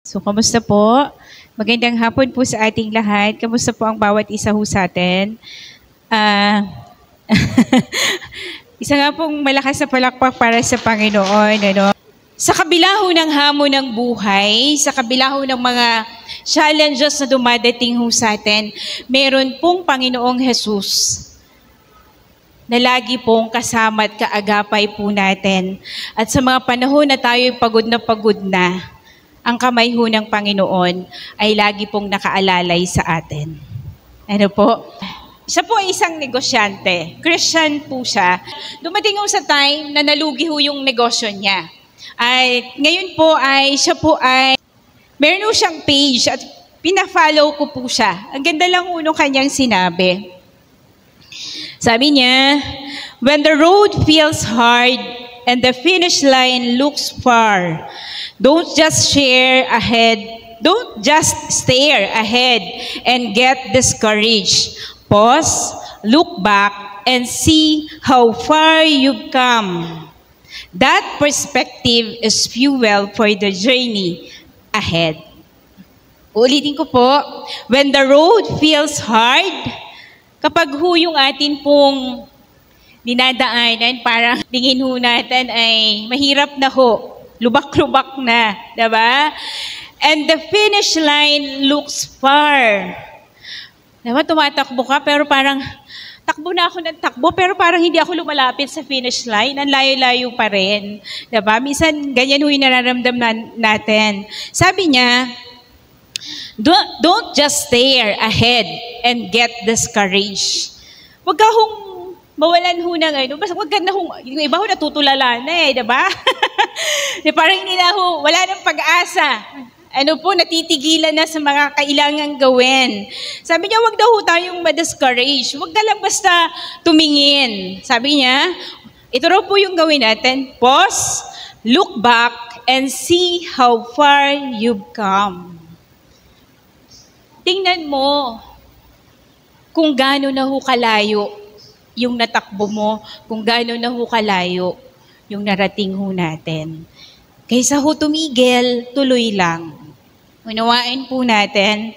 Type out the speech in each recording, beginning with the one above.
So, kamusta po? Magandang hapon po sa ating lahat. Kamusta po ang bawat isa ho sa atin? Isa nga pong malakas na palakpak para sa Panginoon. Ano? Sa kabila ho ng hamon ng buhay, sa kabila ho ng mga challenges na dumadating ho sa atin, meron pong Panginoong Jesus na lagi pong kasama at kaagapay po natin. At sa mga panahon na tayo'y pagod na, ang kamay ho ng Panginoon ay lagi pong nakaalalay sa atin. Ano po? Siya po ay isang negosyante. Christian po siya. Dumating ho sa time na nalugi ho yung negosyo niya. At ngayon po ay siya po ay meron ho siyang page at pina-follow ko po siya. Ang ganda lang ho nung kanyang sinabi. Sabi niya, when the road feels hard and the finish line looks far, don't just stare ahead and get discouraged. Pause, look back, and see how far you've come. That perspective is fuel for the journey ahead. Ulitin ko po, when the road feels hard, kapag ho yung atin pong dinadaanan, parang tingin ho natin ay mahirap na ho, lubak-lubak na, diba? And the finish line looks far. Diba, tumatakbo ka, pero parang takbo na ako ng takbo, pero parang hindi ako lumalapit sa finish line. Ang layo-layo pa rin. Diba? Minsan, ganyan ho yung nararamdaman natin. Sabi niya, don't just stare ahead and get discouraged. Huwag ka hong mawalan ho ng ano, basta wag ka na hong, yung iba ho natutulala na diba? Parang hindi na ho, wala nang pag-asa. Ano po, natitigilan na sa mga kailangang gawin. Sabi niya, wag daw ho tayong ma-discourage. Wag ka lang basta tumingin. Sabi niya, ito raw po yung gawin natin. Pause, look back, and see how far you've come. Tingnan mo kung gaano na ho kalayo yung natakbo mo, kung gaano na ho kalayo yung narating ho natin. Kaysa ho tumigil, tuloy lang. Unawain po natin.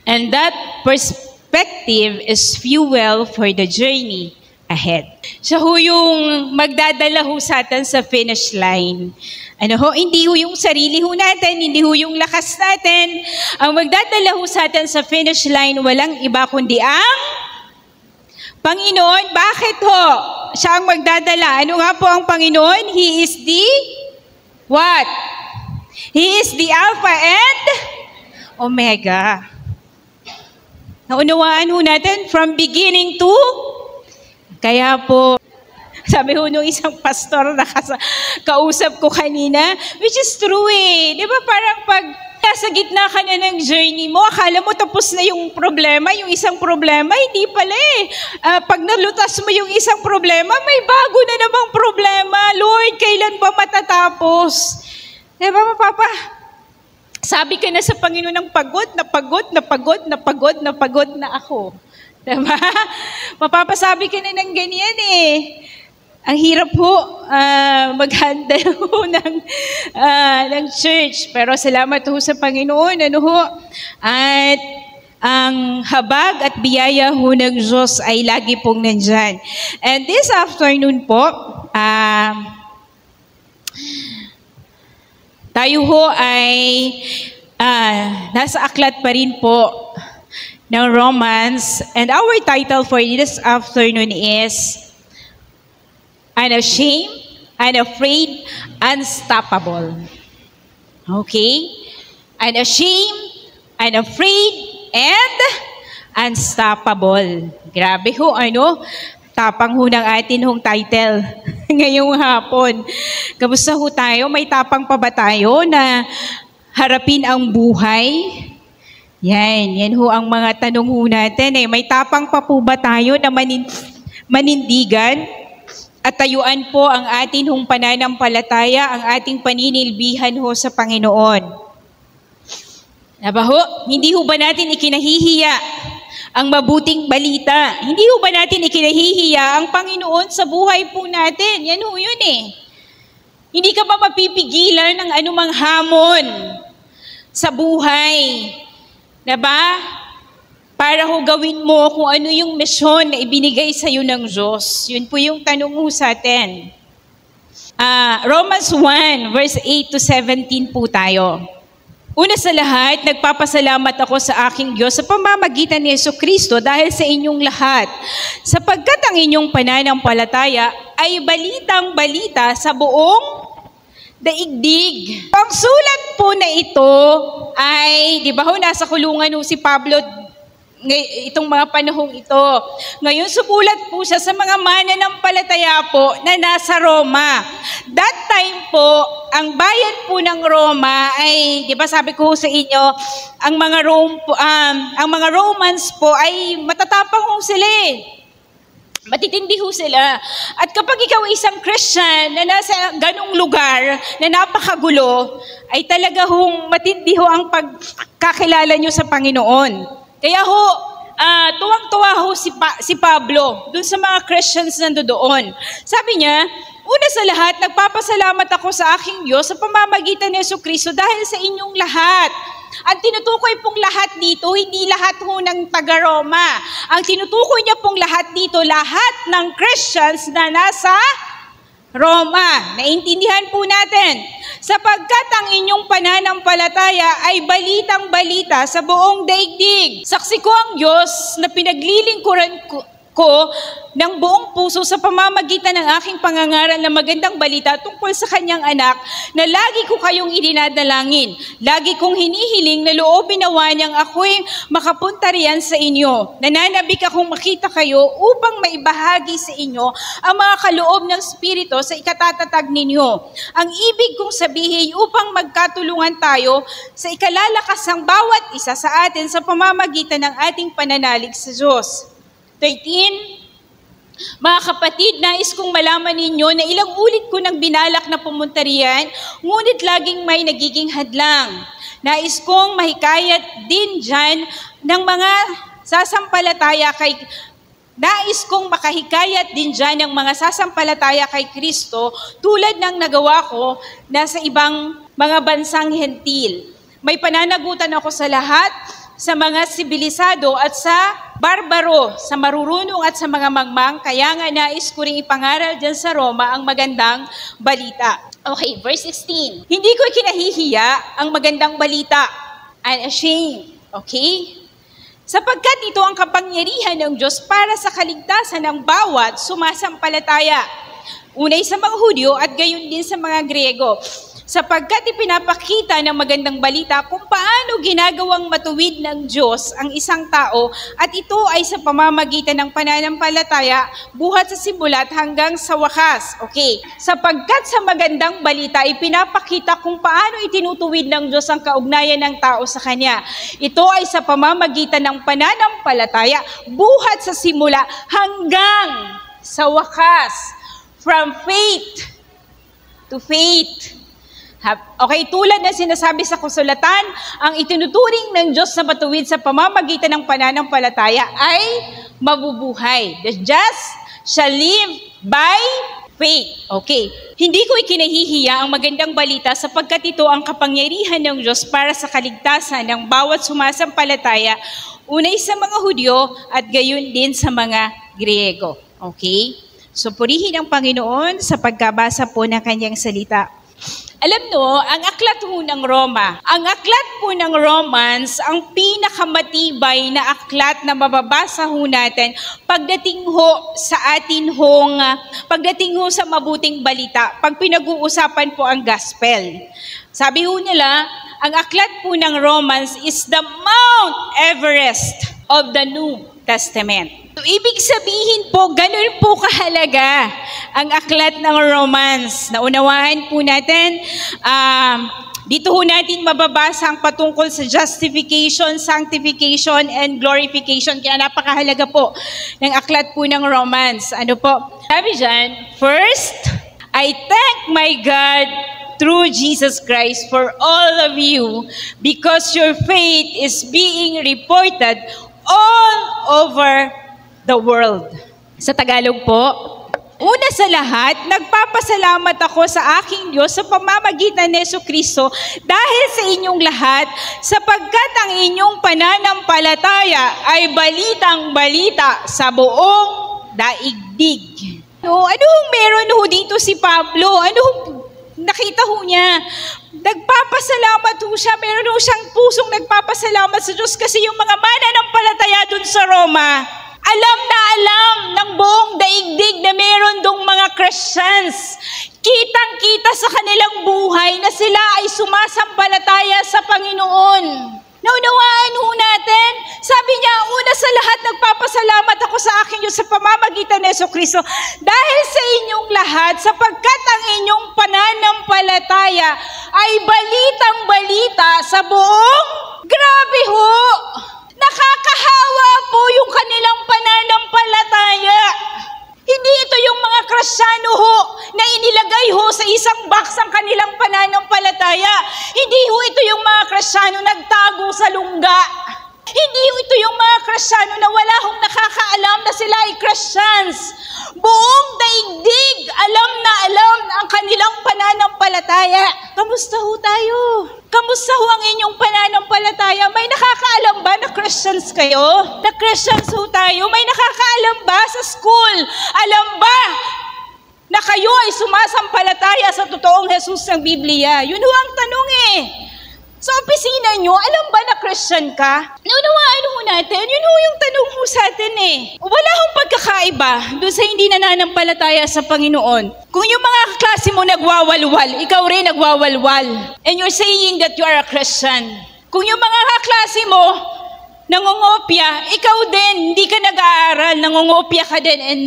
And that perspective is fuel for the journey ahead. Siya ho yung magdadala ho sa atin sa finish line. Ano ho, hindi ho yung sarili ho natin, hindi ho yung lakas natin. Ang magdadala ho sa atin sa finish line, walang iba kundi ang Panginoon. Bakit ho? Siya ang magdadala. Ano nga po ang Panginoon? He is the what? He is the Alpha and Omega. Naunawaan ho natin from beginning to, kaya po, sabi ho nung isang pastor na kausap ko kanina, which is true Di ba parang pag sa gitna ka na ng journey mo, akala mo tapos na yung problema, yung isang problema, hindi pala pag nalutas mo yung isang problema, may bago na namang problema. Lord, kailan ba matatapos? Diba, mapapa? Sabi ka na sa Panginoon ng pagod na ako. Diba? Mapapasabi ka na ng ganyan Ang hirap po mag-handle ho ng church. Pero salamat ho sa Panginoon. Ano ho? At ang habag at biyaya ho ng Diyos ay lagi pong nandyan. And this afternoon po, tayo ho ay nasa aklat pa rin po ng Romans. And our title for this afternoon is Unashamed, Unafraid, Unstoppable. Okay? Unashamed, Unafraid, and Unstoppable. Grabe ho, tapang ho ng atin hong title ngayong hapon. Kamusta ho tayo? May tapang pa ba tayo na harapin ang buhay? Yan ho ang mga tanong ho natin. May tapang pa po ba tayo na manindigan? At tayuan po ang atin hong pananampalataya, ang ating paninilbihan ho sa Panginoon. Diba ho? Hindi ho ba natin ikinahihiya ang mabuting balita? Hindi ho ba natin ikinahihiya ang Panginoon sa buhay po natin? Yan ho yun Hindi ka ba mapipigilan ng anumang hamon sa buhay. Diba? Para ho gawin mo kung ano yung misyon na ibinigay sa iyo ng Diyos. Yun po yung tanong ho sa atin. Romans 1, verse 8 to 17 po tayo. Una sa lahat, nagpapasalamat ako sa aking Diyos sa pamamagitan ni Jesucristo dahil sa inyong lahat, sapagkat ang inyong pananampalataya ay balitang-balita sa buong daigdig. Ang sulat po na ito ay, di ba ho, nasa kulungan ho si Pablo itong mga panahong ito. Ngayon, sumulat po siya sa mga mananampalataya po na nasa Roma. That time po, ang bayan po ng Roma ay, di ba sabi ko sa inyo, ang mga Romans po ay matatapang ho sila eh. Matitindi ho sila. At kapag ikaw isang Christian na nasa ganong lugar na napakagulo, ay talaga hong matindi ho ang pagkakilala nyo sa Panginoon. Kaya ho, tuwang-tuwa ho si Pablo dun sa mga Christians na doon. Sabi niya, una sa lahat, nagpapasalamat ako sa aking Diyos sa pamamagitan ni Jesucristo dahil sa inyong lahat. Ang tinutukoy pong lahat dito, hindi lahat ho ng taga-Roma. Ang tinutukoy niya pong lahat dito, lahat ng Christians na nasa Roma. Naintindihan po natin. Sapagkat ang inyong pananampalataya ay balitang-balita sa buong daigdig. Saksi ko ang Diyos na pinaglilingkuran ko ng buong puso sa pamamagitan ng aking pangangaral na magandang balita tungkol sa kanyang anak na lagi ko kayong idinadalangin. Lagi kong hinihiling na loobin nawa niyang ako'y makapunta riyan sa inyo. Nananabik akong makita kayo upang maibahagi sa inyo ang mga kaloob ng Espiritu sa ikatatatag ninyo. Ang ibig kong sabihin upang magkatulungan tayo sa ikalalakas ng bawat isa sa atin sa pamamagitan ng ating pananalig sa Diyos. 13, mga kapatid, nais kong malaman ninyo na ilang ulit ko nang binalak na pumunta riyan, ngunit laging may nagiging hadlang. Nais kong mahikayat din dyan ng mga sasampalataya kay Kristo tulad ng nagawa ko na sa ibang mga bansang hentil. May pananagutan ako sa lahat, sa mga sibilisado at sa barbaro, sa marurunong at sa mga mangmang, kaya nga nais ko rin ipangaral dyan sa Roma ang magandang balita. Okay, verse 16. Hindi ko kinahihiya ang magandang balita. Unashamed. Okay? Sapagkat ito ang kapangyarihan ng Diyos para sa kaligtasan ng bawat sumasampalataya. Unay sa mga Hudyo at gayon din sa mga Griego. Sapagkat ipinapakita ng magandang balita kung paano ginagawang matuwid ng Diyos ang isang tao at ito ay sa pamamagitan ng pananampalataya buhat sa simulat hanggang sa wakas. Okay. Sapagkat sa magandang balita ipinapakita kung paano itinutuwid ng Diyos ang kaugnayan ng tao sa Kanya. Ito ay sa pamamagitan ng pananampalataya buhat sa simula hanggang sa wakas. From faith to faith. Okay, tulad na sinasabi sa kasulatan, ang itinuturing ng Diyos na matuwid sa pamamagitan ng pananampalataya ay mabubuhay. The just shall live by faith. Okay, hindi ko ikinahihiya ang magandang balita sapagkat ito ang kapangyarihan ng Diyos para sa kaligtasan ng bawat sumasampalataya, unay sa mga Hudyo at gayon din sa mga Griego. Okay? So, purihin ang Panginoon sa pagkabasa po ng kanyang salita. Alam nyo, ang aklat po ng Roma, ang aklat po ng Romans, ang pinakamatibay na aklat na mababasa ho natin pagdating ho sa atin pagdating ho sa mabuting balita, pag pinag-uusapan po ang gospel. Sabi ho nila, ang aklat po ng Romans is the Mount Everest of the New Testament. So, ibig sabihin po, ganun po kahalaga ang aklat ng Romans. Naunawahan po natin, dito ho natin mababasa ang patungkol sa justification, sanctification, and glorification. Kaya napakahalaga po ng aklat po ng Romans. Ano po? Sabi dyan, first, I thank my God through Jesus Christ for all of you because your faith is being reported all over the world. Sa Tagalog po, Una sa lahat, nagpapasalamat ako sa aking Diyos sa pamamagitan ni Jesucristo dahil sa inyong lahat, sapagkat ang inyong pananampalataya ay balitang-balita sa buong daigdig. Anong meron ho dito si Pablo? Anong nakita ho niya? Nagpapasalamat ho siya. Meron ho siyang pusong nagpapasalamat sa Diyos kasi yung mga mananampalataya dun sa Roma, alam na alam ng buong daigdig na meron dong mga Christians. Kitang-kita sa kanilang buhay na sila ay sumasampalataya sa Panginoon. Naunawaan ho natin, sabi niya, una sa lahat, nagpapasalamat ako sa akin Diyos sa pamamagitan ni Jesucristo dahil sa inyong lahat, sapagkat ang inyong pananampalataya ay balitang-balita sa buong, grabe ho, nakakahawa po yung kanilang pananampalataya. Hindi ito yung mga Kristiyano ho na inilagay ho sa isang box ang kanilang pananampalataya. Hindi ho ito yung mga Kristiyano nagtago sa lungga. Hindi ho ito yung mga Kristiyano na wala hong nakakaalam na sila ay Christians. Buong daigdig, alam na alam ang kanilang pananampalataya. Kamusta ho tayo? Kamusta ho ang inyong pananampalataya? May nakakaalam ba na Christians kayo? Na Christians ho tayo? May nakakaalam ba sa school? Alam ba na kayo ay sumasampalataya sa totoong Jesus ng Biblia? Yun ho ang tanong eh. Sa opisina nyo, alam ba na Christian ka? Naunawaan ho natin, yun ho yung tanong ho sa atin eh. Wala hong pagkakaiba doon sa hindi nananampalataya sa Panginoon. Kung yung mga klase mo nagwawalwal, ikaw rin nagwawalwal. And you're saying that you are a Christian. Kung yung mga kaklase mo nangungopya, ikaw din, hindi ka nag-aaral, nangungopya ka din, and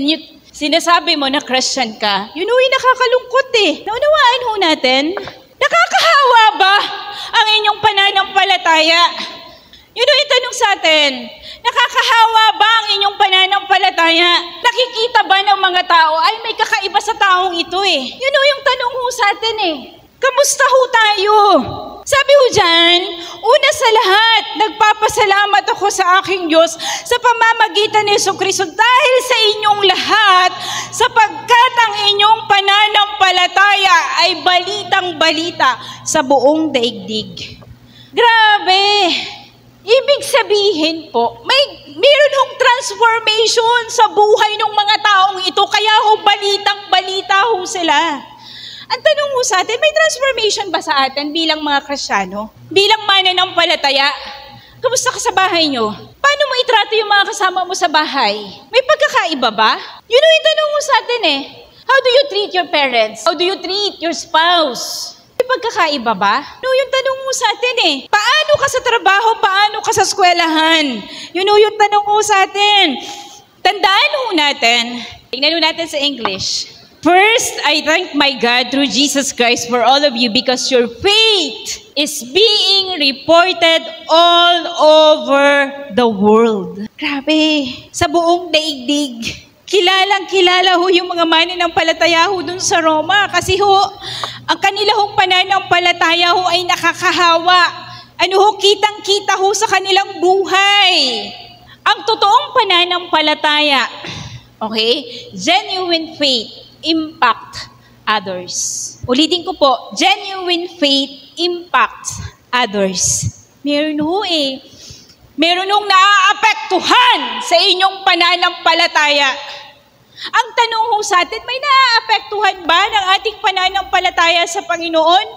sinasabi mo na Christian ka. Yun ho yung nakakalungkot eh. Naunawaan ho natin, nakakahawa ba ang inyong pananampalataya? Yun yung tanong sa atin. Nakakahawa ba ang inyong pananampalataya? Nakikita ba ng mga tao, ay may kakaiba sa taong ito eh. Yun yung tanong ho sa atin eh. Kamusta ho tayo? Sabi ho dyan, una sa lahat, nagpapasalamat ako sa aking Diyos sa pamamagitan ni Jesucristo dahil sa inyong lahat, sapagkat ang inyong pananampalataya ay balitang-balita sa buong daigdig. Grabe! Ibig sabihin po, meron hong transformation sa buhay ng mga taong ito, kaya ho balitang-balita ho sila. Ang tanong mo sa atin, may transformation ba sa atin bilang mga Kristiyano? Bilang mananampalataya? Kamusta ka sa bahay nyo? Paano mo itrato yung mga kasama mo sa bahay? May pagkakaiba ba? Yun yung tanong mo sa atin eh. How do you treat your parents? How do you treat your spouse? May pagkakaiba ba? Yun yung tanong mo sa atin eh. Paano ka sa trabaho? Paano ka sa eskwelahan? Yun yung tanong mo sa atin. Tandaan ho natin. Tingnan ho natin sa English. First, I thank my God through Jesus Christ for all of you because your faith is being reported all over the world. Grabe, sa buong daigdig. Kilalang-kilala ho yung mga mananampalataya ho dun sa Roma kasi ho, ang kanila hong pananampalataya ho ay nakakahawa. Ano ho, kitang-kita ho sa kanilang buhay. Ang totoong pananampalataya, okay, genuine faith, impact others. Ulitin ko po, genuine faith impacts others. Meron ho eh. Meron hong naaapektuhan sa inyong pananampalataya. Ang tanong ho sa atin, may naaapektuhan ba ng ating pananampalataya sa Panginoon?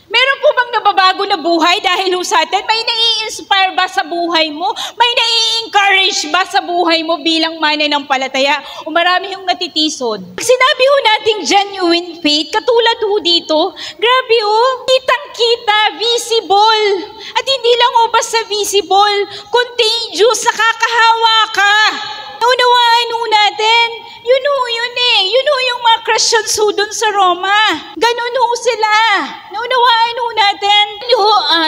Meron po bang nababago na buhay dahil ho sa atin? May nai-inspire ba sa buhay mo? May nai-encourage ba sa buhay mo bilang mananampalataya? O marami yung natitisod? Pag sinabi ho nating genuine faith, katulad ho dito, grabe ho, kitang-kita, visible. At hindi lang ho basta visible, contagious, nakakahawa ka. Naunawaan ho natin, yun eh. Yun ho yung mga Christians ho dun sa Roma. Ganun ho sila. Naunawaan ho natin.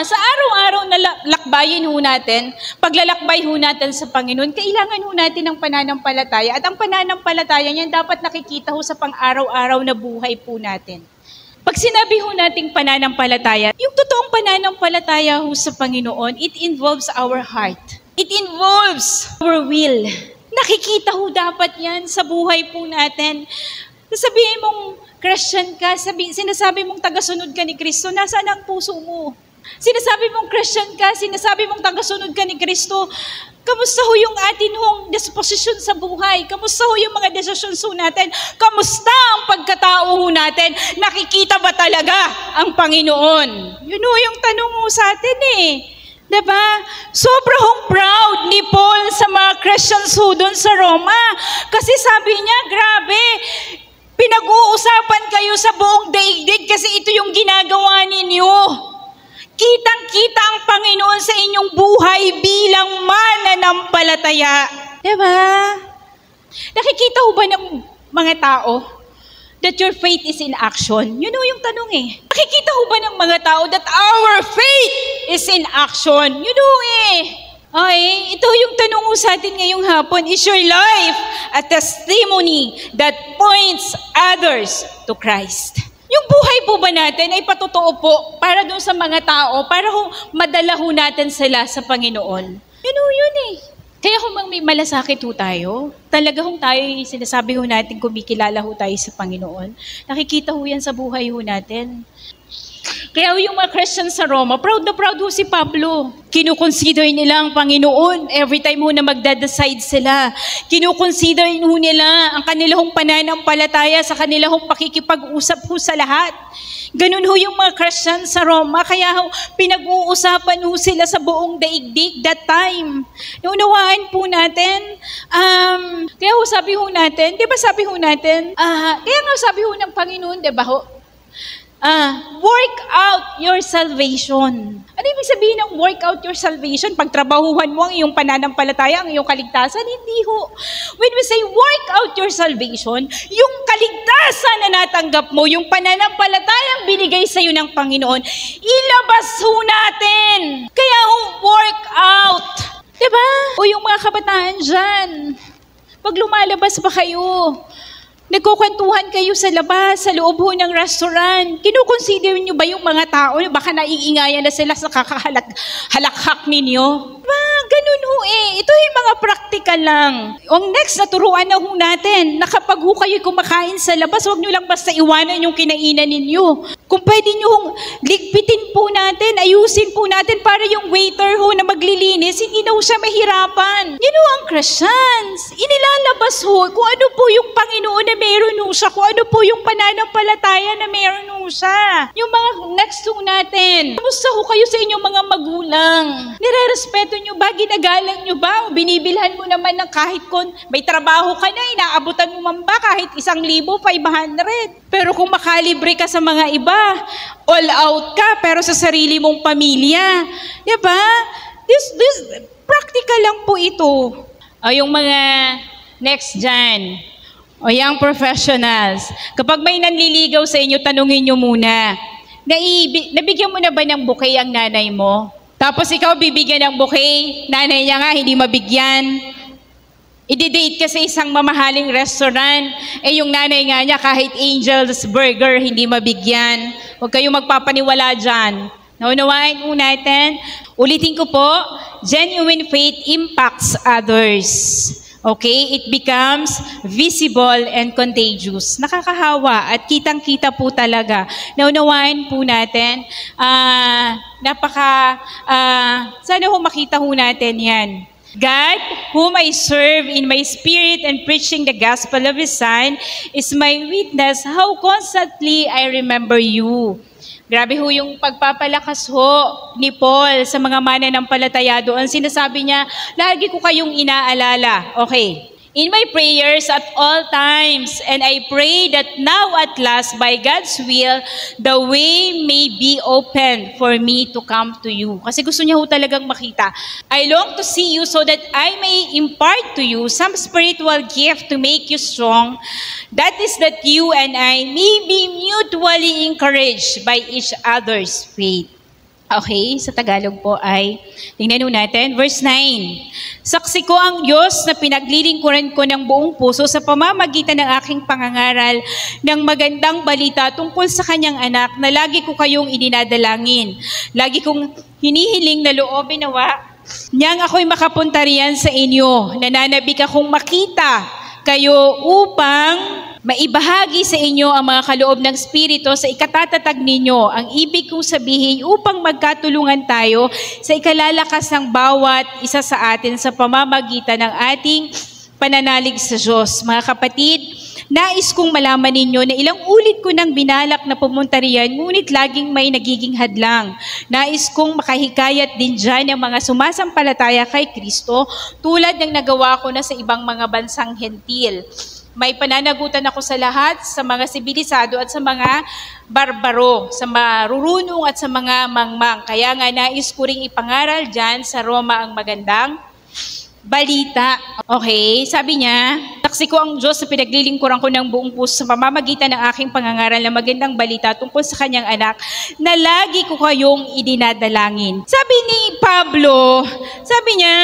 Sa araw-araw na lakbayin ho natin, paglalakbay ho natin sa Panginoon, kailangan ho natin ng pananampalataya. At ang pananampalataya niyan dapat nakikita ho sa pang-araw-araw na buhay po natin. Pag sinabi ho nating pananampalataya, yung totoong pananampalataya ho sa Panginoon, it involves our heart. It involves our will. Nakikita ho dapat yan sa buhay po natin. Sasabihin mong Christian ka, sinasabi mong tagasunod ka ni Kristo, nasaan ang puso mo? Sinasabi mong Christian ka, sinasabi mong tagasunod ka ni Kristo, kamusta ho yung atin hong disposisyon sa buhay? Kamusta ho yung mga desisyon natin? Kamusta ang pagkatao ho natin? Nakikita ba talaga ang Panginoon? Yun ho yung tanong mo sa atin eh. Diba? Sobrang proud ni Paul sa mga Christians ho doon sa Roma. Kasi sabi niya, grabe, pinag-uusapan kayo sa buong daigdig kasi ito yung ginagawa ninyo. Kitang-kita ang Panginoon sa inyong buhay bilang mananampalataya. Diba? Nakikita ho ba ng mga tao that your faith is in action? Yun ho yung tanong eh. Nakikita ho ba ng mga tao that our faith is in action? Yun ho eh. Okay, ito yung tanong ko sa atin ngayong hapon. Is your life a testimony that points others to Christ? Yung buhay po ba natin ay patotoo po para doon sa mga tao, para madala ho natin sila sa Panginoon? Yun eh. Kaya kung may malasakit ho tayo, talaga ho tayo, sinasabi ho natin kumikilala ho tayo sa Panginoon. Nakikita ho yan sa buhay ho natin. Kaya yung mga Christians sa Roma, proud na proud ho si Pablo. Kinukonsider nila ang Panginoon every time ho na magdadecide sila. Kinukonsider ho nila ang kanilang pananampalataya sa kanilang pakikipag-usap ho sa lahat. Ganun ho yung mga Christians sa Roma, kaya ho, pinag-uusapan ho sila sa buong daigdig that time. Naunawaan po natin, kaya ho sabi ho natin, di ba sabi ho natin, kaya nga sabi ho ng Panginoon, di ba ho, work out your salvation. Ano ibig sabihin ng work out your salvation? Pagtrabahuhan mo ang iyong pananampalataya, ang iyong kaligtasan? Hindi ho. When we say work out your salvation, yung kaligtasan na natanggap mo, yung pananampalatayang binigay sa iyo ng Panginoon, ilabas ho natin. Kaya ho, work out. Diba? O yung mga kabataan dyan, pag lumalabas ba kayo, nagkukwentuhan kayo sa labas, sa loob ho ng restaurant. Kinukonsider nyo ba yung mga tao? Baka naiingayan na sila sa halakhak ninyo. Ganun ho eh. Ito yung mga practical lang. Ang next, naturuan na ho natin na kapag ho kayo kumakain sa labas, huwag nyo lang basta iwanan yung kinainan ninyo. Kung pwede nyo hong ligpitin po natin, ayusin po natin para yung waiter ho na maglilinis, hindi na ho siya mahirapan. Yun ho ang Christians. Inilalabas ho kung ano po yung Panginoon na meron ho siya, kung ano po yung pananampalataya na meron ho siya. Yung mga next ho natin, kamusta ho kayo sa inyong mga magulang? Nire-respeto nyo ba? Ginagalang nyo ba? O binibilhan mo naman ng kahit kung may trabaho ka na, inaabutan mo man ba kahit 1,500? Pero kung makalibre ka sa mga iba, all out ka, pero sa sarili mong pamilya. Diba? This practical lang po ito. O yung mga next gen, o young professionals, kapag may nanliligaw sa inyo, tanungin nyo muna, nabigyan mo na ba ng bouquet ang nanay mo? Tapos ikaw bibigyan ng bouquet, nanay niya nga hindi mabigyan. I-date ka sa isang mamahaling restaurant, yung nanay nga niya kahit Angel's Burger hindi mabigyan. Huwag kayong magpapaniwala dyan. Naunawain po natin. Ulitin ko po, genuine faith impacts others. Okay? It becomes visible and contagious. Nakakahawa at kitang-kita po talaga. Naunawain po natin. Sana ho makita ho natin yan. God, whom I serve in my spirit and preaching the gospel of His Son, is my witness how constantly I remember you. Grabe ho yung pagpapalakas ho ni Paul sa mga mananampalataya doon. Sinasabi niya, lagi ko kayong inaalala. Okay. In my prayers at all times, and I pray that now at last, by God's will, the way may be open for me to come to you. Kasi gusto niya ho talagang makita. I long to see you so that I may impart to you some spiritual gift to make you strong. That is that you and I may be mutually encouraged by each other's faith. Okay, sa Tagalog po ay, tingnan natin, verse 9. Saksi ko ang Diyos na pinaglilingkuran ko ng buong puso sa pamamagitan ng aking pangangaral ng magandang balita tungkol sa kanyang anak na lagi ko kayong ininadalangin. Lagi kong hinihiling na loobin nawa niyang ako'y makapunta riyan sa inyo. Nananabik akong makita kayo upang maibahagi sa inyo ang mga kaloob ng Espiritu sa ikatatatag ninyo. Ang ibig kong sabihin upang magkatulungan tayo sa ikalalakas ng bawat isa sa atin sa pamamagitan ng ating pananalig sa Diyos. Mga kapatid, nais kong malaman ninyo na ilang ulit ko nang binalak na pumunta riyan, ngunit laging may nagiging hadlang. Nais kong makahikayat din dyan ng mga sumasampalataya kay Kristo, tulad ng nagawa ko na sa ibang mga bansang hentil. May pananagutan ako sa lahat, sa mga sibilisado at sa mga barbaro, sa marurunong at sa mga mangmang. Kaya nga nais ko ring ipangaral dyan sa Roma ang magandang balita. Okay, sabi niya, taksi ko ang Diyos sa pinaglilingkuran ko ng buong puso sa pamamagitan ng aking pangangaral na magandang balita tungkol sa kanyang anak na lagi ko kayong idinadalangin. Sabi ni Pablo, sabi niya,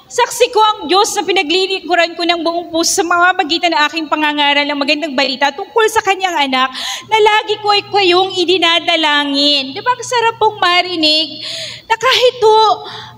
saksi ko ang Diyos na pinaglilingkuran ko ng buong puso sa pamamagitan ng aking pangangaral ng magandang balita tungkol sa kanyang anak na lagi ko kayong idinadalangin. Di ba ang sarap pong marinig na kahit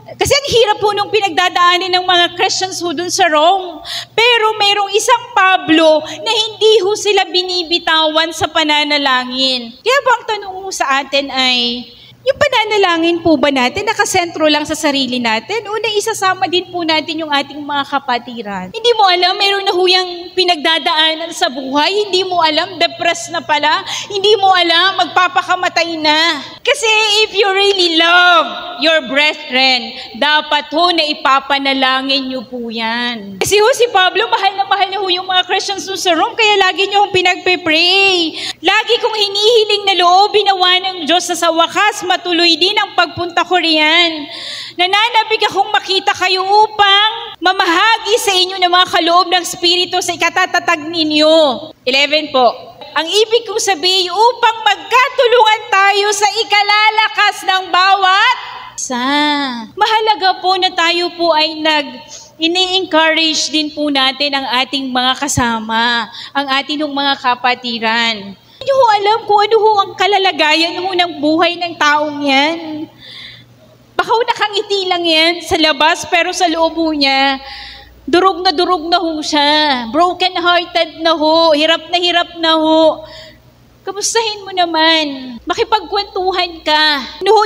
kasi ang hirap po nung pinagdadaanin ng mga Christians ho dun sa Rome. Pero merong isang Pablo na hindi ho sila binibitawan sa pananalangin. Kaya po ang tanong ho sa atin ay, yung pananalangin po ba natin nakasentro lang sa sarili natin o naisasama din po natin yung ating mga kapatiran? Hindi mo alam, meron na huyang pinagdadaanan sa buhay. Hindi mo alam, depressed na pala. Hindi mo alam, magpapakamatay na. Kasi if you really love your brethren, dapat ho na ipapanalangin nyo po yan. Kasi ho si Pablo, mahal na ho yung mga Christians sa Rome, kaya lagi nyo hong pinagpe-pray. Lagi kong hinihiling na loob, binawa ng Diyos na sa wakas, matuloy din ang pagpunta ko riyan. Nananabik akong makita kayo upang mamahagi sa inyo ng mga kaloob ng Espiritu sa ikatatatag ninyo. 11 po. Ang ibig kong sabihin, upang magkatulungan tayo sa ikalalakas ng bawat isa. Mahalaga po na tayo po ay ini-encourage din po natin ang ating mga kasama, ang ating mga kapatiran. Hindi ho alam kung ano ho ang kalalagayan ho ng buhay ng taong yan. Baka ho nakangiti lang yan sa labas, pero sa loob ho niya, durog na ho siya. Broken-hearted na ho, hirap na ho. Kamustahin mo naman. Makipagkwentuhan ka.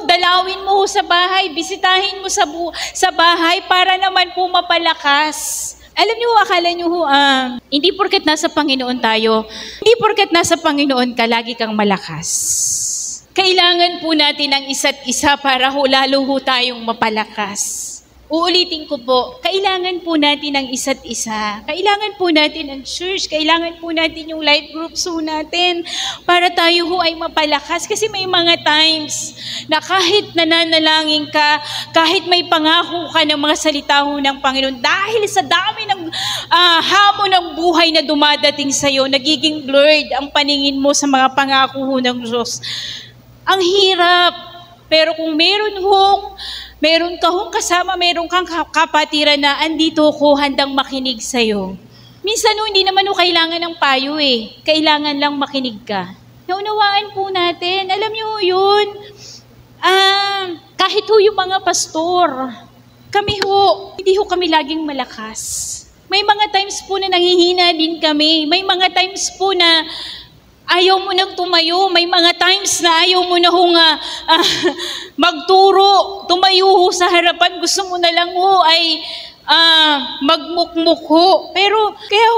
Dalawin mo ho sa bahay, bisitahin mo sa bahay para naman po mapalakas. Alam niyo, akala niyo hindi porket nasa Panginoon tayo, hindi porket nasa Panginoon ka, lagi kang malakas. Kailangan po natin ang isa't isa para lalo tayong mapalakas. Uulitin ko po, kailangan po natin ang isa't isa. Kailangan po natin ang church, kailangan po natin yung life groups natin para tayo ay mapalakas. Kasi may mga times na kahit nananalangin ka, kahit may pangako ka ng mga salita ng Panginoon, dahil sa dami ng hamon ng buhay na dumadating sa'yo, nagiging blurred ang paningin mo sa mga pangako ng Diyos. Ang hirap. Pero kung meron ka kasama, meron kang kapatiran na andito ko handang makinig sa'yo. Minsan hindi naman kailangan ng payo Kailangan lang makinig ka. Naunawaan po natin. Alam niyo yun. Kahit yung mga pastor, kami hindi kami laging malakas. May mga times po na nanghihina din kami. May mga times po na ayaw mo nang tumayo. May mga times na ayaw mo na magturo. Tumayo sa harapan. Gusto mo na lang ay magmukmuk Pero kaya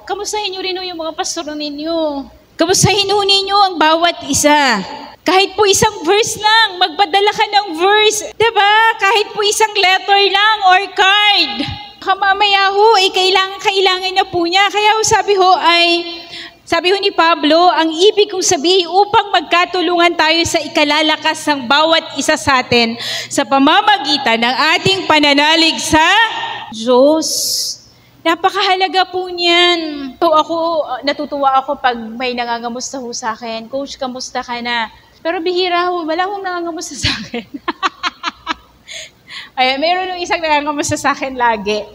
kamustahin nyo rin yung mga pastor ninyo. Kamustahin ninyo ang bawat isa. Kahit po isang verse lang, magpadala ka ng verse. Diba? Kahit po isang letter lang or card. Mamaya kailangan na po niya. Kaya sabi ni Pablo, ang ibig kong sabihin upang magkatulungan tayo sa ikalalakas ng bawat isa sa atin sa pamamagitan ng ating pananalig sa Diyos. Napakahalaga po niyan. So natutuwa ako pag may nangangamusta sa akin. Coach, kamusta ka na? Pero bihira wala nangangamusta sa akin. Ay, meron isang nangangamusta sa akin lagi.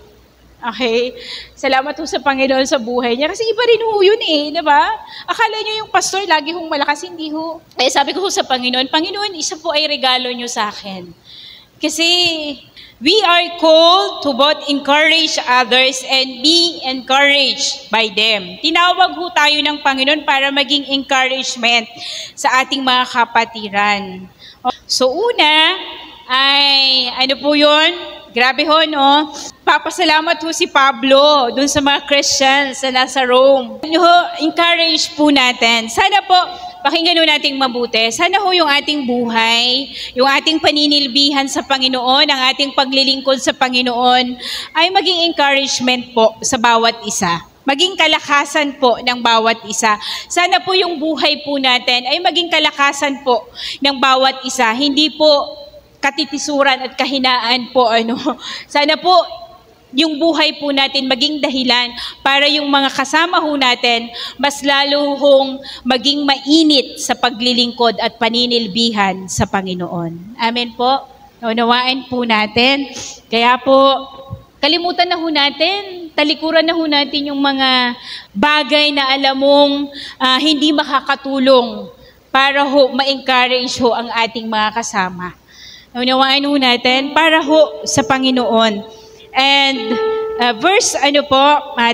Okay? Salamat sa Panginoon sa buhay niya. Kasi iba rin yun diba? Akala niyo yung pastor lagi malakas, hindi Sabi ko sa Panginoon, Panginoon, isa po ay regalo niyo sa akin. Kasi we are called to both encourage others and be encouraged by them. Tinawag ho tayo ng Panginoon para maging encouragement sa ating mga kapatiran. So una ay, ano po yun? Grabe ho, no? Papasalamat ho si Pablo dun sa mga Christians na nasa Rome. Encourage po natin. Sana po, pakinggan ho nating mabuti. Sana ho yung ating buhay, yung ating paninilbihan sa Panginoon, ang ating paglilingkod sa Panginoon, ay maging encouragement po sa bawat isa. Maging kalakasan po ng bawat isa. Sana po yung buhay po natin ay maging kalakasan po ng bawat isa. Hindi po katitisuran at kahinaan po. Sana po yung buhay po natin maging dahilan para yung mga kasama ho natin mas lalo hong maging mainit sa paglilingkod at paninilbihan sa Panginoon. Amen po. Naunawaan po natin. Kaya po, kalimutan na ho natin, talikuran na ho natin yung mga bagay na alam mong hindi makakatulong para ho ma-encourage ho ang ating mga kasama. Naunawaan ho natin para ho sa Panginoon. And verse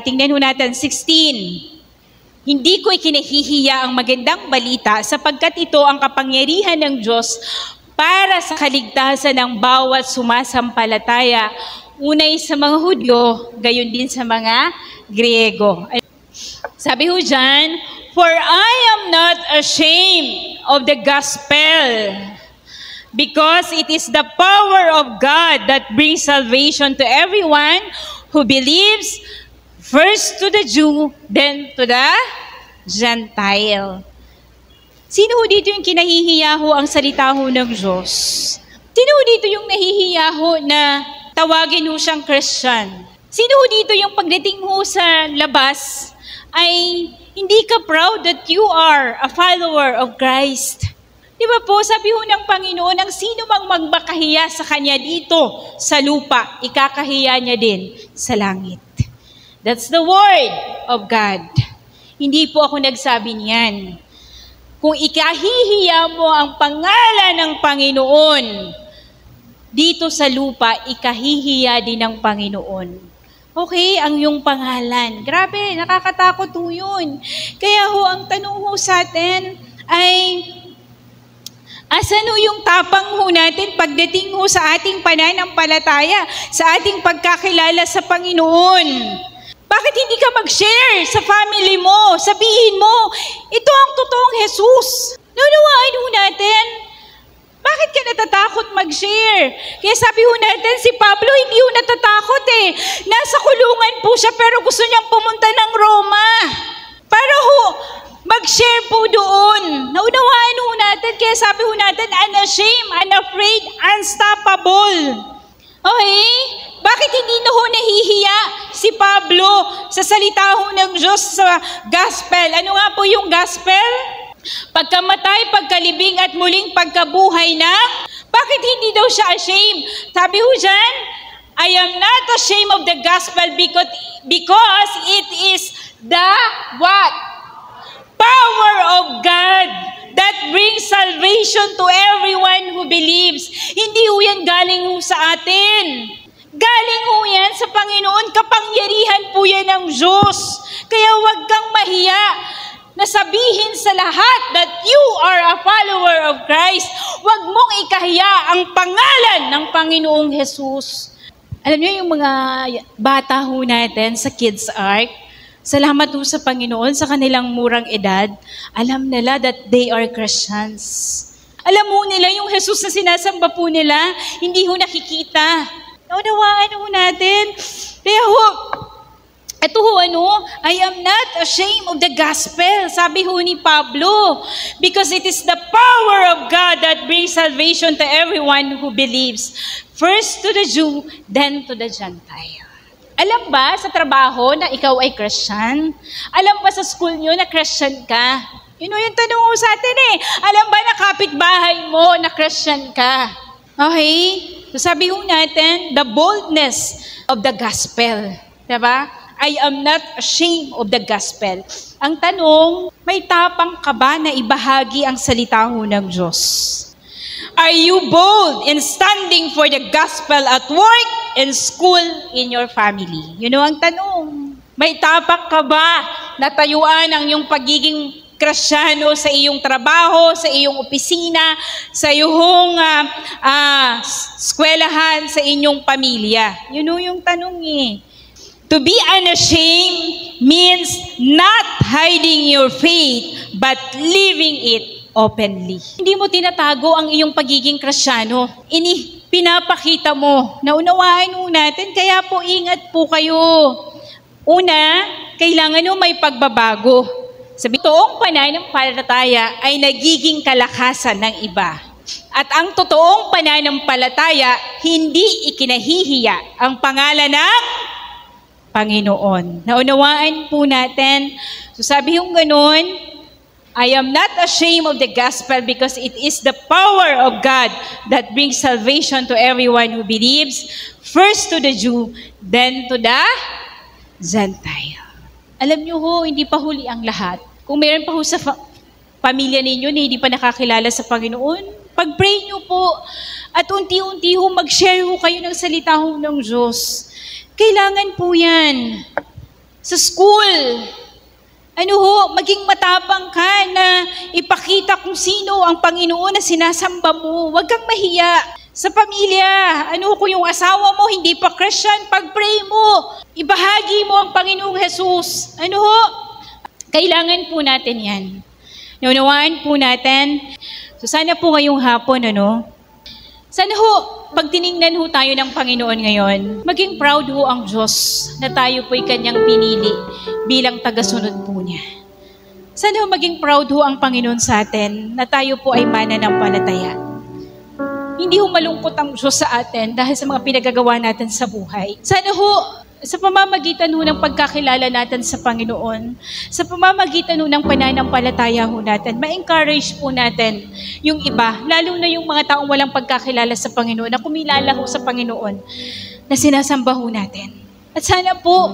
tingnan ho natin, 16. Hindi ko ikinahihiya ang magandang balita sapagkat ito ang kapangyarihan ng Diyos para sa kaligtasan ng bawat sumasampalataya, unay sa mga Hudyo, gayon din sa mga Griego. Sabi ho dyan, for I am not ashamed of the gospel, because it is the power of God that brings salvation to everyone who believes, first to the Jew, then to the Gentile. Sino ho dito yung kinahihiya ho ang salita ho ng Diyos? Sino ho dito yung nahihiya ho na tawagin ho siyang Christian? Sino ho dito yung pagdating ho sa labas ay hindi ka proud that you are a follower of Christ? Di ba po, sabi ho ng Panginoon, ang sino mang magbakahiya sa Kanya dito sa lupa, ikakahiya niya din sa langit. That's the word of God. Hindi po ako nagsabi niyan. Kung ikahihiya mo ang pangalan ng Panginoon dito sa lupa, ikahihiya din ng Panginoon. Okay, ang iyong pangalan. Grabe, nakakatakot ho yun. Kaya ho, ang tanong ho sa atin ay, asan ho yung tapang ho natin pagdating ho sa ating pananampalataya, sa ating pagkakilala sa Panginoon? Bakit hindi ka mag-share sa family mo? Sabihin mo, ito ang totoong Jesus. Naunawaan ho natin. Bakit ka natatakot mag-share? Kaya sabi ho natin, si Pablo hindi ho natatakot eh. Nasa kulungan po siya pero gusto niyang pumunta ng Roma. Para ho, mag-share po doon. Naunawaan ho natin, kaya sabi ho natin, unashamed, unafraid, unstoppable. Okay? Bakit hindi na ho nahihiya si Pablo sa salita ho ng Diyos sa gospel? Ano nga po yung gospel? Pagkamatay, pagkalibing at muling pagkabuhay na. Bakit hindi daw siya ashamed? Sabi ho dyan, I am not ashamed of the gospel because it is the what? Power of God that brings salvation to everyone who believes. Hindi ho yan galing ho sa atin. Galing ho yan sa Panginoon. Kapangyarihan po yan ng Diyos. Kaya huwag kang mahiya na sabihin sa lahat that you are a follower of Christ. Huwag mong ikahiya ang pangalan ng Panginoong Jesus. Alam niyo yung mga bata ho natin sa Kids Ark, salamat ho sa Panginoon sa kanilang murang edad, alam nila that they are Christians. Alam mo nila yung Jesus na sinasamba po nila, hindi ho nakikita. Naunawaan ho natin. Kaya ho, ito ho I am not ashamed of the gospel, sabi ho ni Pablo, because it is the power of God that brings salvation to everyone who believes. First to the Jew, then to the Gentile. Alam ba sa trabaho na ikaw ay Christian? Alam ba sa school nyo na Christian ka? Yun yung tanong ko sa atin eh. Alam ba na kapitbahay mo na Christian ka? Okay? So sabi ho natin, the boldness of the gospel. Diba? I am not ashamed of the gospel. Ang tanong, may tapang ka ba na ibahagi ang salita ho ng Diyos? Are you bold in standing for the gospel at work, in school, in your family? Yun ang tanong. May tapak ka ba na tayuan ang iyong pagiging Kristiyano sa iyong trabaho, sa iyong opisina, sa iyong eskwelahan, sa inyong pamilya? Yun yung tanong eh. To be unashamed means not hiding your faith, but living it openly. Hindi mo tinatago ang iyong pagiging Kristiyano. Pinapakita mo. Naunawaan mo natin, kaya po ingat po kayo. Una, kailangan mo may pagbabago. Sa totoong pananampalataya ay nagiging kalakasan ng iba. At ang totoong pananampalataya, hindi ikinahihiya ang pangalan ng Panginoon. Naunawaan po natin. So sabi yung ganun, I am not ashamed of the gospel because it is the power of God that brings salvation to everyone who believes, first to the Jew, then to the Gentile. Alam nyo ho, hindi pa huli ang lahat. Kung meron pa ho sa pamilya ninyo na hindi pa nakakilala sa Panginoon, pag-pray nyo po at unti-unti ho mag-share ho kayo ng salita ho ng Diyos. Kailangan po yan. Sa school, maging matapang ka na ipakita kung sino ang Panginoon na sinasamba mo. Huwag kang mahiya. Sa pamilya, kung yung asawa mo hindi pa Christian, pag-pray mo. Ibahagi mo ang Panginoong Jesus. Kailangan po natin yan. Naunawaan po natin. So sana po ngayong hapon, sana pag tiningnan tayo ng Panginoon ngayon, maging proud ang Diyos na tayo po'y Kanyang pinili bilang tagasunod po niya. Sana maging proud ang Panginoon sa atin na tayo po ay mananampalataya. Hindi malungkot ang Diyos sa atin dahil sa mga pinagagawa natin sa buhay. Sana sa pamamagitan ng pagkakilala natin sa Panginoon, sa pamamagitan ng pananampalataya natin, ma-encourage po natin yung iba, lalo na yung mga taong walang pagkakilala sa Panginoon, na kumilala sa Panginoon, na sinasamba natin. At sana po,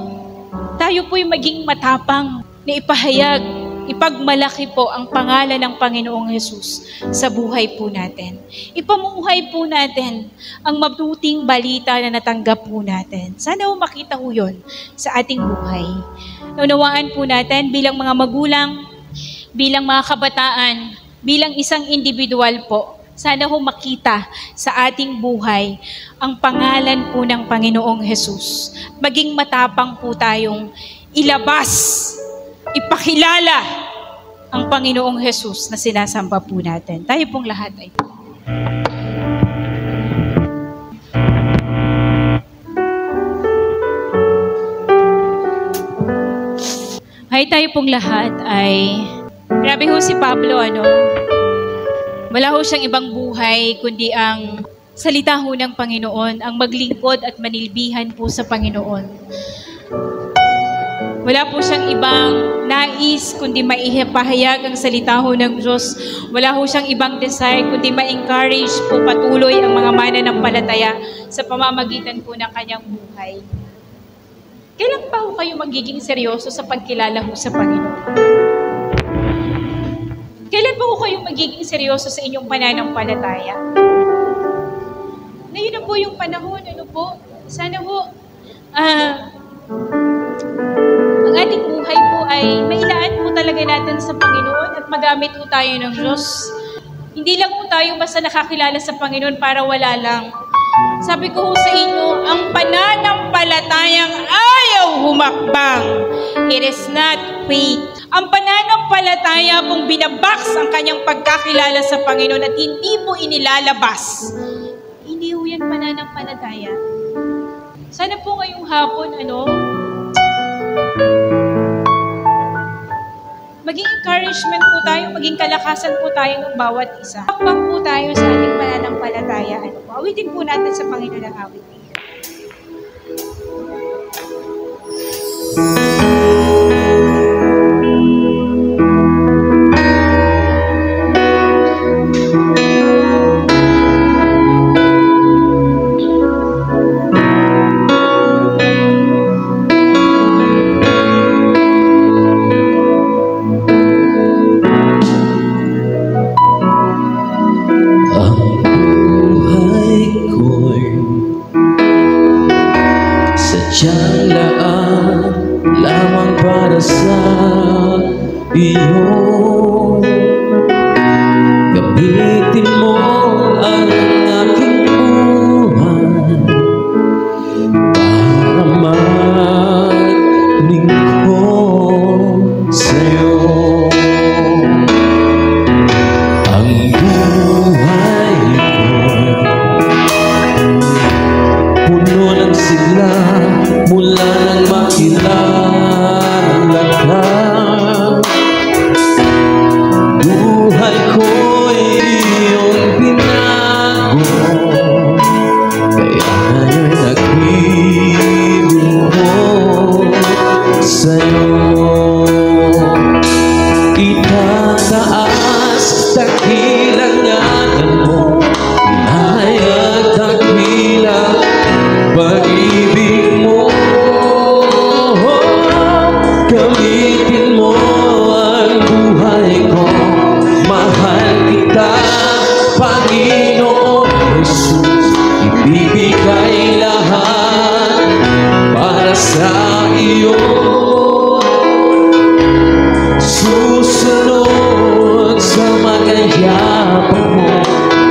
tayo po'y maging matapang na ipahayag, ipagmalaki po ang pangalan ng Panginoong Jesus sa buhay po natin. Ipamuhay po natin ang mabuting balita na natanggap po natin. Sana makita yun sa ating buhay. Naunawaan po natin bilang mga magulang, bilang mga kabataan, bilang isang individual po, sana makita sa ating buhay ang pangalan po ng Panginoong Jesus. Maging matapang po tayong ilabas, ipakilala ang Panginoong Jesus na sinasamba po natin. Tayo pong lahat ay tayo pong lahat ay grabe si Pablo, wala siyang ibang buhay kundi ang salita ng Panginoon, ang maglingkod at manilbihan po sa Panginoon. Wala po siyang ibang nais kundi maipahayag ang salita ng Diyos. Wala siyang ibang desire kundi ma-encourage po patuloy ang mga mananampalataya sa pamamagitan po ng kanyang buhay. Kailan pa kayo magiging seryoso sa pagkilala sa Panginoon? Kailan pa kayo magiging seryoso sa inyong pananampalataya? Ngayon na po yung panahon, sana ang ating buhay po ay mailaan po talaga natin sa Panginoon at magamit po tayo ng Diyos. Hindi lang po tayo basta nakakilala sa Panginoon para wala lang. Sabi ko sa inyo, ang pananampalatayang ayaw humakbang. It is not faith. Ang pananampalataya pong binabaks ang kanyang pagkakilala sa Panginoon at hindi po inilalabas. Hindi po yan pananampalataya. Sana po ngayong hapon, maging encouragement po tayo, maging kalakasan po tayo ng bawat isa. Hakbang po tayo sa ating pananampalataya. Awitin po natin sa Panginoon ang awit. Sadyang laan lamang para sa iyo. Gamitin mo ang aking buhay para maglingkod sa'yo. Ang buhay ko'y puno ng sigla mula nang makilala ka. Buhay ko'y iyong binago, kaya nga'yo'y naglilingkod sa'yo. Itataas dakilang ngalan mo, ihayag dakilang pag-ibig mo. Gamitin mo ang buhay ko, mahal kita, Panginoong Jesus. Ibibigay lahat para sa iyo. Susunod sa mga yapak mo,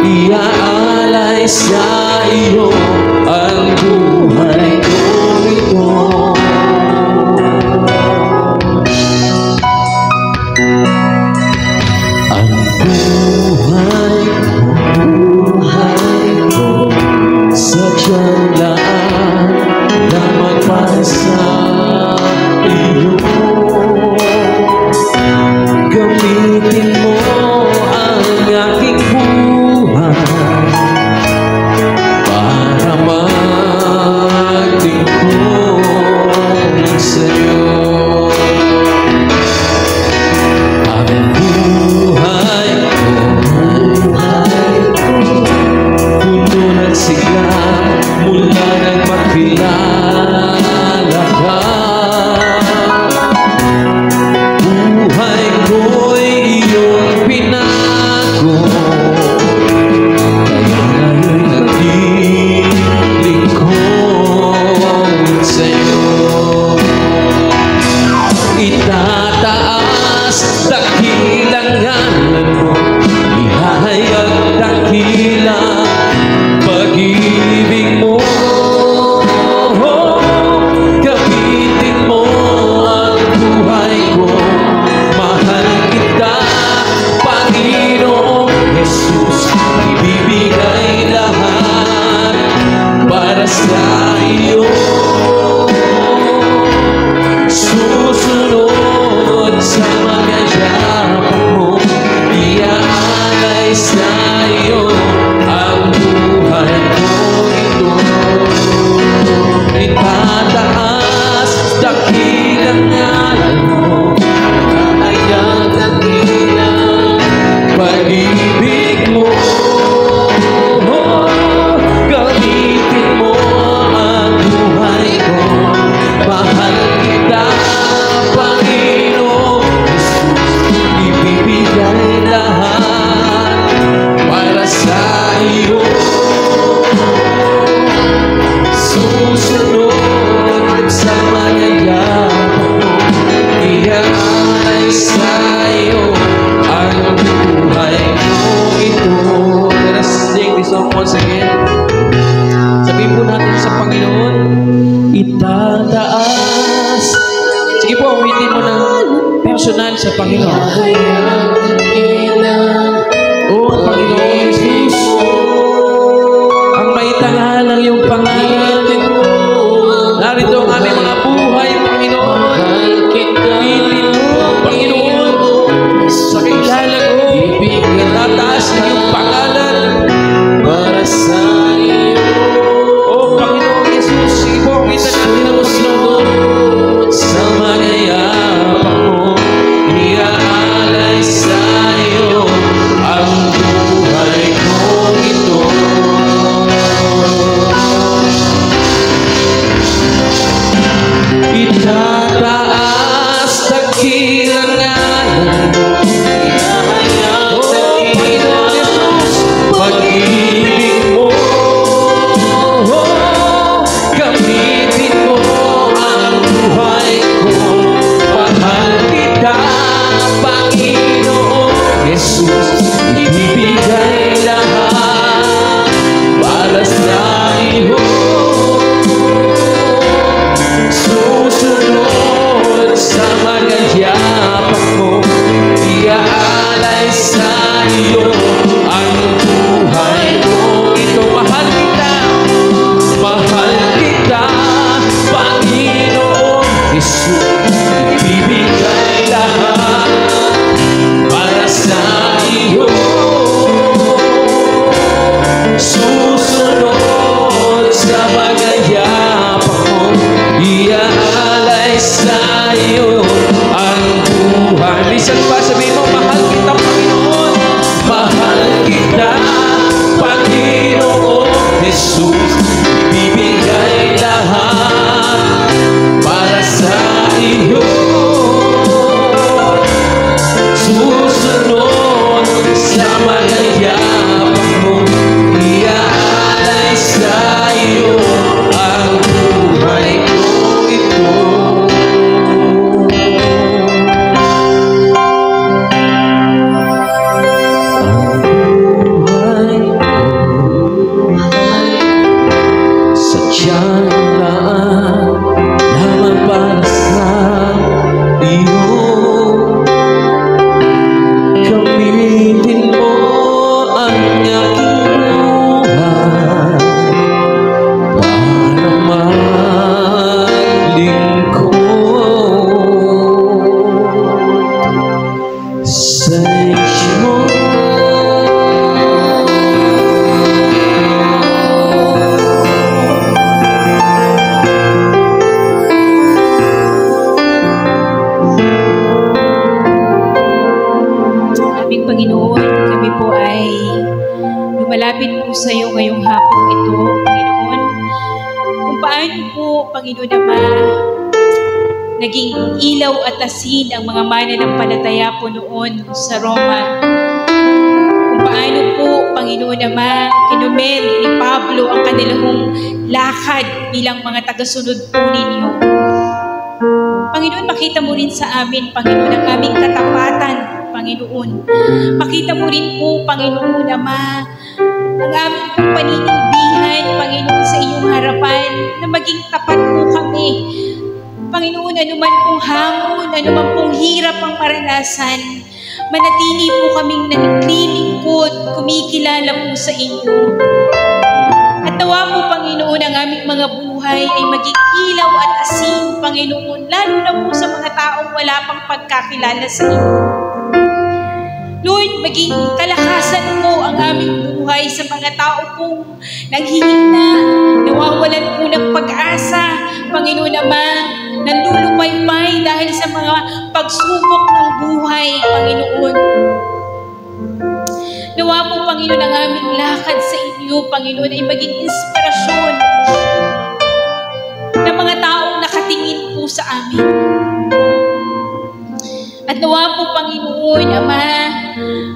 iaalay sa iyo ang buhay ko ito. Ang buhay ko, sadyang laan lamang para sa iyo. Gamitin mo ang aking buhay para maglingkod sa'yo. Ang buhay ko, puno ng sigla mula nang makilala ka. Buhay ko'y iyong binago, kaya nga'yo'y naglilingkod sa'yo. Itataas dakilang ngalan mo, ihahayag dakilang pag-ibig mo. Gamitin mo ang buhay ko, mahal kita, Panginoong Jesus. Ibibigay lahat para sa iyo. Susunod sa mga yapak mo, iaalay sa iyo ang buhay ko ito. Itataas dakilang ngalan mo, ihayag dakilang pag-ibig mo. Gamitin mo ang buhay ko, mahal kita, Panginoong Jesus. Ibibigay lahat para sa iyo. Susunod sa mga yapak mo, iaalay sa iyo ang buhay ko ito. Let us sing this song once again. Sabihin po natin sa Panginoon, itataas. Sige po, umitin mo ng personal sa Panginoon. Oh, Panginoon Jesus, ang maitangahan ng iyong pangalan. Narito ang aming mga buhay, Panginoon. Umitin mo, Panginoon, sa kilala ko, itataas ng iyong pangalan para sa iyo. Oh, Panginoon Jesus, sige po, umitin natin ang Panginoon. Sa mga yapak mo, iaalay sa iyo po, Panginoon Ama, naging ilaw at asin ang mga mananampalataya po noon sa Roma. Kung paano po, Panginoon Ama, kinumend ni Pablo ang kanilang lakad bilang mga tagasunod po ninyo. Panginoon, makita mo rin sa amin, Panginoon, ang aming katapatan, Panginoon. Makita mo rin po, Panginoon Ama, ang aming paninindihan, Panginoon, sa iyong harapan, na maging tapat po kami. Panginoon, anuman pong hamon, anuman pong hirap ang maranasan, manatili po kaming naglilingkod, kumikilala po sa inyo. At nawa po, Panginoon, ang aming mga buhay ay maging ilaw at asin, Panginoon, lalo na po sa mga taong wala pang pagkakilala sa inyo. Lord, maging kalakasan po ang aming buhay sa mga tao pong naghihina, nawawalan po ng pag-asa, Panginoon Ama, nanlulupaybay dahil sa mga pagsubok ng buhay, Panginoon. Nawa po, Panginoon, ang aming lakad sa inyo, Panginoon, ay maging inspirasyon ng mga taong nakatingin po sa amin. At nawa po, Panginoon, Ama,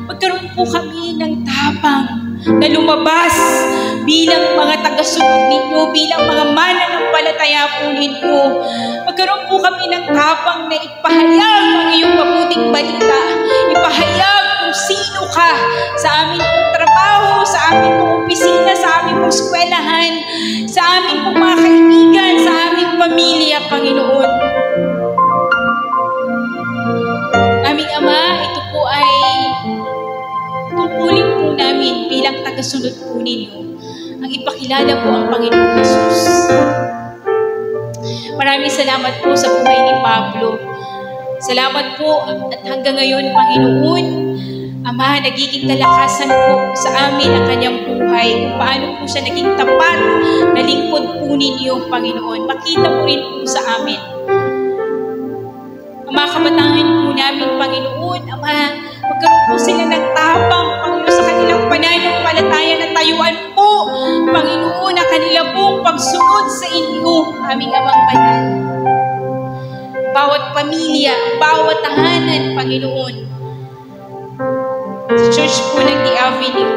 magkaroon po kami ng tapang na lumabas bilang mga tagasunod ninyo, bilang mga mananampalataya po ninyo. Magkaroon po kami ng tapang na ipahayag ang iyong mabuting balita. Ipahayag kung sino ka sa amin pong trabaho, sa amin pong opisina, sa amin pong eskwelahan, sa amin pong mga kaibigan, sa aming pamilya, Panginoon. Aming Ama, ito po ay tungkulin po namin bilang tagasunod po ninyo ang ipakilala po ang Panginoong Jesus. Maraming salamat po sa buhay ni Pablo. Salamat po at hanggang ngayon, Panginoon, Ama, nagiging kalakasan po sa amin ang kanyang buhay. Kung paano po siya naging tapat na lingkod po ninyo, Panginoon. Makita mo rin po sa amin. Ang mga kabataan po namin, Panginoon, Ama, magkaroon po sila ng tapang, Panginoon, sa kanilang pananampalataya na tayuan po, Panginoon, ang kanila pong pagsunod sa inyo, aming Amang Banal. Bawat pamilya, bawat tahanan, Panginoon, sa church po ng The Avenue,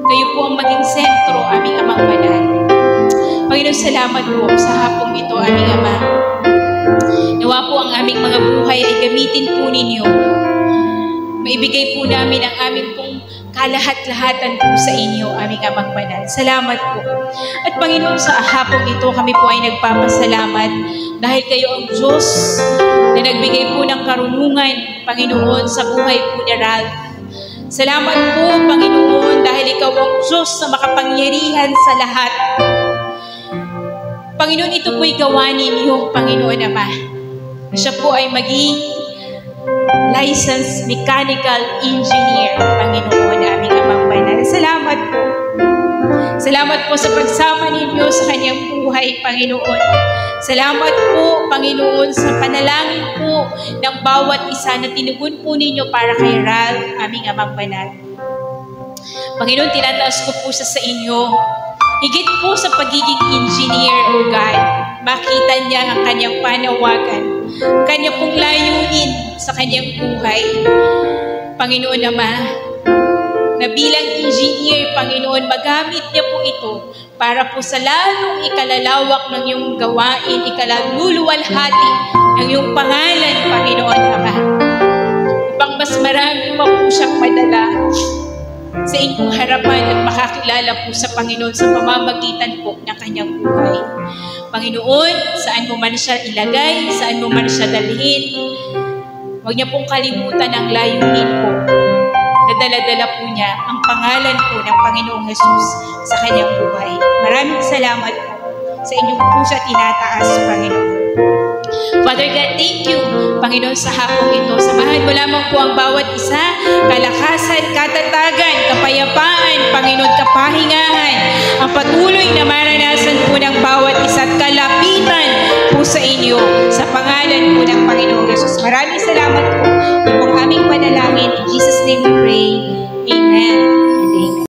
kayo po ang maging sentro, aming Amang Banal. Panginoon, salamat po sa hapong ito, aming Ama. Nawa po ang aming mga buhay ay gamitin po ninyo. Maibigay po namin ang aming pong kalahat-lahatan po sa inyo, aming Amang Banal. Salamat po. At Panginoon, sa hapong ito, kami po ay nagpapasalamat dahil kayo ang Diyos na nagbigay po ng karunungan, Panginoon, sa buhay po ni Ralph. Salamat po, Panginoon, dahil ikaw ang Diyos na makapangyarihan sa lahat. Panginoon, ito po'y gawa ninyo, Panginoon Ama. Siya po ay maging licensed mechanical engineer, Panginoon, aming Amang Banal. Salamat po. Salamat po sa pagsama ninyo sa kanyang buhay, Panginoon. Salamat po, Panginoon, sa panalangin po ng bawat isa na tinugon po ninyo para kay Ralph, aming Amang Banal. Panginoon, tinataas ko po siya sa inyo. Higit po sa pagiging engineer, O God, makita niya ang kanyang panawagan, kanya pong layunin sa kanyang buhay. Panginoon Ama, na bilang engineer, Panginoon, magamit niya po ito para po sa lalong ikalalawak ng iyong gawain, ikalaluluwalhati ng iyong pangalan, Panginoon Ama. Upang mas marami pa po siyang madala sa inyong harapan at makakilala po sa Panginoon sa pamamagitan po ng kanyang buhay. Panginoon, saan mo man siya ilagay, saan mo man siya dalhin, huwag niya pong kalimutan ang layunin po na dala-dala po niya ang pangalan po ng Panginoong Jesus sa kanyang buhay. Maraming salamat po sa inyong puso at tinataas, Panginoon. Father God, thank you, Panginoon, sa hapong ito. Samahan mo lamang po ang bawat isa, kalakasan, katatagan, kapayapaan, Panginoon, kapahingahan, ang patuloy na maranasan po ng bawat isa at kalapitan po sa inyo, sa pangalan po ng Panginoong Jesus. Maraming salamat po. Ito ang aming panalangin. In Jesus' name we pray. Amen.